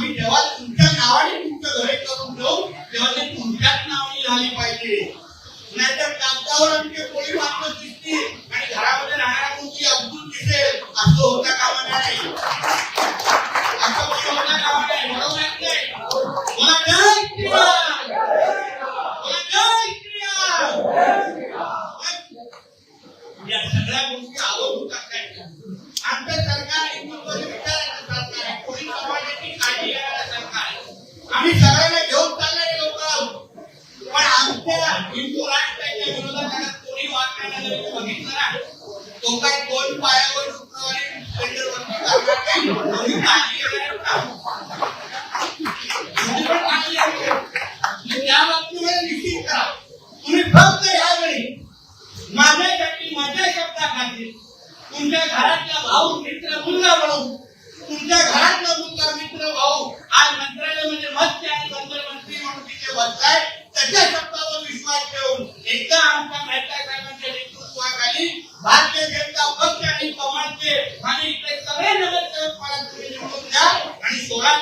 आम्ही जेव्हा तुमच्या नावाने तुमचं घर करून देऊ तेव्हा ते तुमच्याच नावाने झाली पाहिजे. नाहीतर कागदावर आमचे कोळी माणसं दिसतील आणि घरामध्ये राहणारा कोणती अब्दुल दिसेल असं होता कामा नाही. असं होता कामा नाही. बरोबर नाही. मला जय श्रीराम. मला जय श्रीराम. या सगळ्या गोष्टी आवडून टाकायच्या. आमचं सरकार हिंदुत्वाचे विचारायचं सरकार आहे. कोणी समाजाची काळजी घेणारं सरकार आहे. आम्ही सगळ्यांना घेऊन चालणारे लोक आहोत. पण आमच्या हिंदू राष्ट्राच्या विरोधात कोणी वागण्याला जरी बघितलं ना तो काही दोन पायावर शुक्रवारी टेंडरवरती करणार नाही. आम्ही काळजी घेणार त्या बाबतीमध्ये निश्चित करा. तुम्ही फक्त यावेळी माझ्यासाठी माझ्या शब्दाखाली तुमच्या घरातला भाऊ मित्र मुलगा म्हणून तुमच्या घरातला मुलगा मित्र भाऊ आज मंत्रालयामध्ये मत्स्य आणि बंदर मंत्री म्हणून तिथे बसलाय. त्याच्या शब्दावर विश्वास ठेवून एकदा आमच्या मेहता साहेबांच्या नेतृत्वाखाली भारतीय जनता पक्ष आणि कमळचे आणि इथे सगळे नगरसेवक मला तुम्ही निवडून द्या आणि 16